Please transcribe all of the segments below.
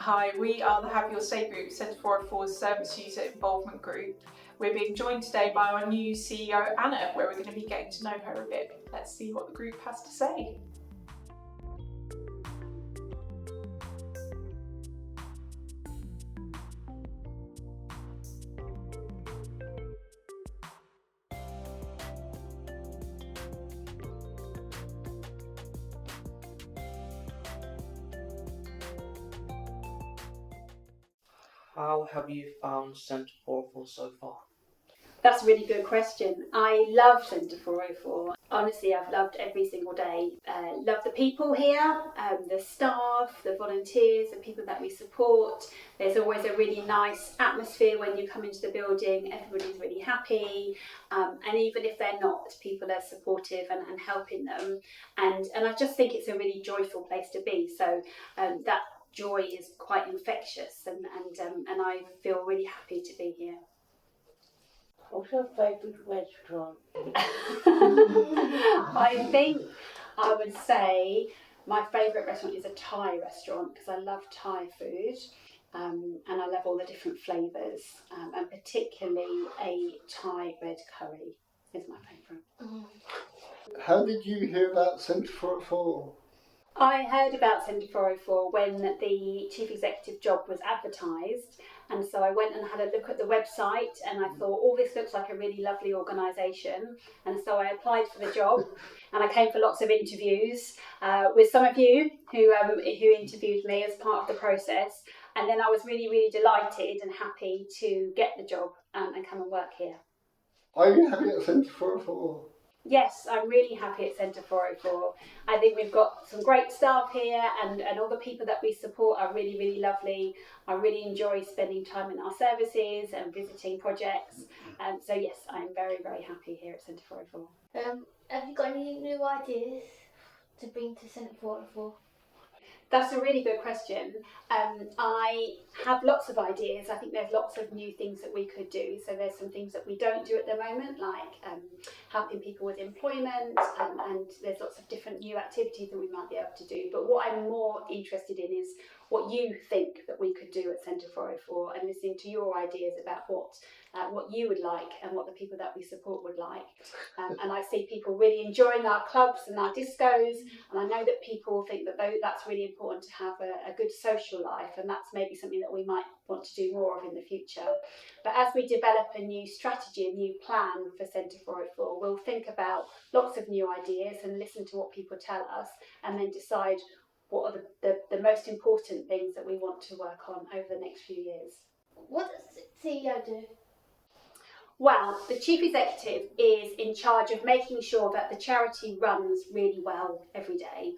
Hi, we are the Have Your Say Group, Centre 404's Service User Involvement Group. We're being joined today by our new CEO, Anna, where we're going to be getting to know her a bit. Let's see what the group has to say. How have you found Centre 404 so far? That's a really good question. I love Centre 404. Honestly, I've loved every single day. Love the people here, the staff, the volunteers, the people that we support. There's always a really nice atmosphere when you come into the building. Everybody's really happy, and even if they're not, people are supportive and helping them. And I just think it's a really joyful place to be. So that joy is quite infectious, and I feel really happy to be here. What's your favourite restaurant? I think I would say my favourite restaurant is a Thai restaurant because I love Thai food, and I love all the different flavours, and particularly a Thai red curry is my favourite. How did you hear about Centre 404? I heard about Centre 404 when the chief executive job was advertised, and so I went and had a look at the website, and I thought, oh, this looks like a really lovely organisation, and so I applied for the job, and I came for lots of interviews with some of you who interviewed me as part of the process, and then I was really, really delighted and happy to get the job and come and work here. Are you happy at Centre 404? Yes, I'm really happy at Centre 404. I think we've got some great staff here, and all the people that we support are really, really lovely. I really enjoy spending time in our services and visiting projects. So yes, I'm very, very happy here at Centre 404. Have you got any new ideas to bring to Centre 404? That's a really good question. I have lots of ideas. I think there's lots of new things that we could do. So there's some things that we don't do at the moment, like helping people with employment, and there's lots of different new activities that we might be able to do. But what I'm more interested in is what you think that we could do at Centre 404, and listening to your ideas about what you would like and what the people that we support would like. And I see people really enjoying our clubs and our discos, and I know that people think that that's really important to have a good social life, and that's maybe something that we might want to do more of in the future. But as we develop a new strategy, a new plan for Centre 404, we'll think about lots of new ideas and listen to what people tell us, and then decide what are the most important things that we want to work on over the next few years. What does CEO do? Well, the chief executive is in charge of making sure that the charity runs really well every day,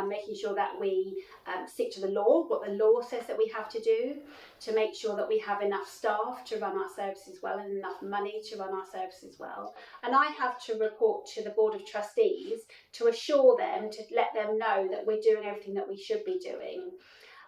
making sure that we stick to the law, what the law says that we have to do, to make sure that we have enough staff to run our services well and enough money to run our services well. And I have to report to the Board of Trustees to assure them, to let them know that we're doing everything that we should be doing.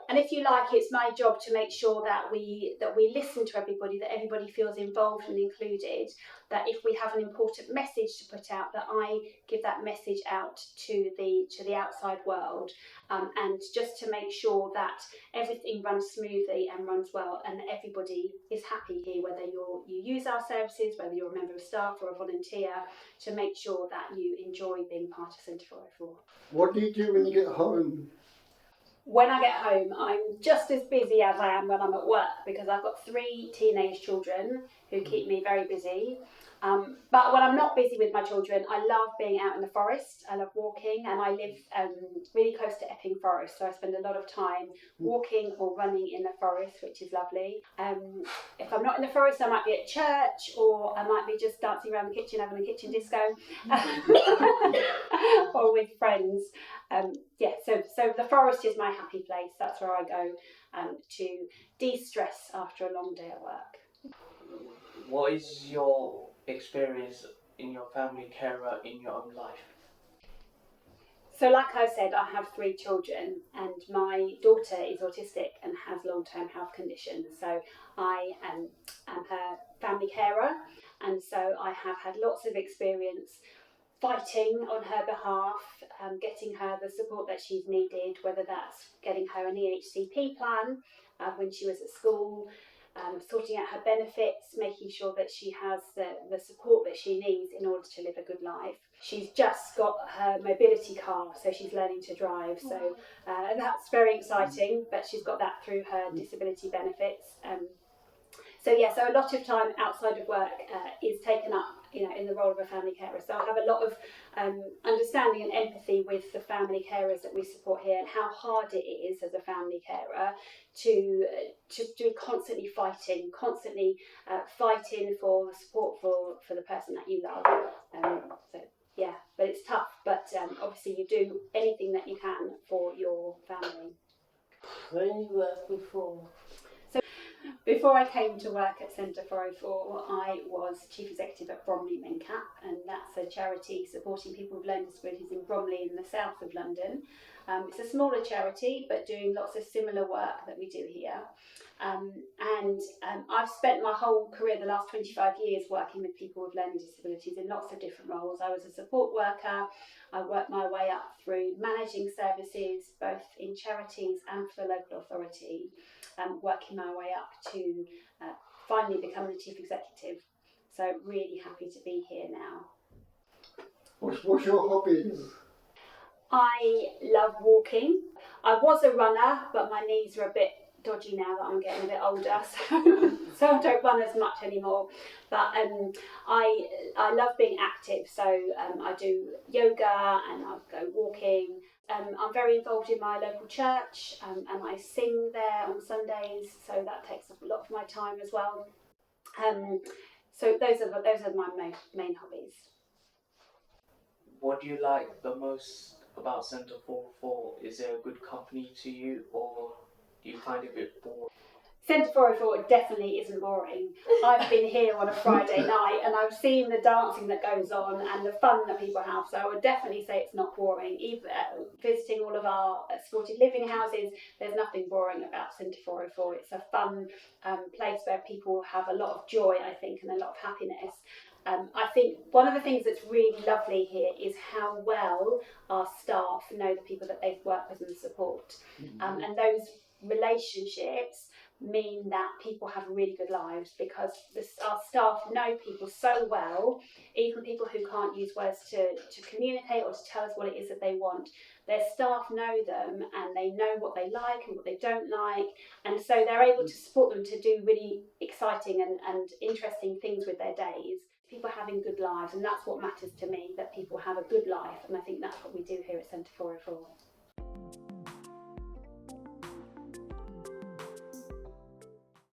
And if you like, it's my job to make sure that we listen to everybody, that everybody feels involved and included, that if we have an important message to put out, that I give that message out to the outside world, and just to make sure that everything runs smoothly and runs well, and everybody is happy here, whether you use our services, whether you're a member of staff or a volunteer, to make sure that you enjoy being part of Centre 404. What do you do when you get home? When I get home, I'm just as busy as I am when I'm at work, because I've got 3 teenage children who keep me very busy. But when I'm not busy with my children, I love being out in the forest. I love walking, and I live really close to Epping Forest, so I spend a lot of time walking or running in the forest, which is lovely. If I'm not in the forest, I might be at church, or I might be just dancing around the kitchen, having a kitchen disco, or with friends. So the forest is my happy place. That's where I go to de-stress after a long day at work. What is your experience in your family carer in your own life? So like I said, I have 3 children, and my daughter is autistic and has long-term health conditions. So I am her family carer, and so I have had lots of experience fighting on her behalf, getting her the support that she's needed, whether that's getting her an EHCP plan when she was at school, sorting out her benefits, making sure that she has the support that she needs in order to live a good life. She's just got her mobility car, so she's learning to drive. So that's very exciting, but she's got that through her disability benefits. So a lot of time outside of work is taken up, in the role of a family carer. So I have a lot of understanding and empathy with the family carers that we support here, and how hard it is as a family carer to be constantly fighting for support for the person that you love. But it's tough. But obviously you do anything that you can for your family. Where did you work before? Before I came to work at Centre 404, I was Chief Executive at Bromley MenCap, and that's a charity supporting people with learning disabilities in Bromley in the south of London. It's a smaller charity, but doing lots of similar work that we do here. I've spent my whole career, the last 25 years, working with people with learning disabilities in lots of different roles. I was a support worker. I worked my way up through managing services, both in charities and for the local authority, working my way up to finally becoming the Chief Executive. So really happy to be here now. What's your hobbies? I love walking. I was a runner, but my knees are a bit dodgy now that I'm getting a bit older, so I don't run as much anymore. But I love being active, so I do yoga and I go walking. I'm very involved in my local church, and I sing there on Sundays, so that takes up a lot of my time as well. So those are my main hobbies. What do you like the most about Centre 404? Is there a good company to you, or do you find it a bit boring? Centre 404 definitely isn't boring. I've been here on a Friday night and I've seen the dancing that goes on and the fun that people have, so I would definitely say it's not boring. Even visiting all of our supported living houses, there's nothing boring about Centre 404. It's a fun place where people have a lot of joy, I think, and a lot of happiness. I think one of the things that's really lovely here is how well our staff know the people that they've worked with and support. And those relationships mean that people have really good lives, because our staff know people so well, even people who can't use words to communicate or to tell us what it is that they want. Their staff know them and they know what they like and what they don't like, and so they're able to support them to do really exciting and interesting things with their days. People having good lives, and that's what matters to me, that people have a good life, and I think that's what we do here at Centre 404.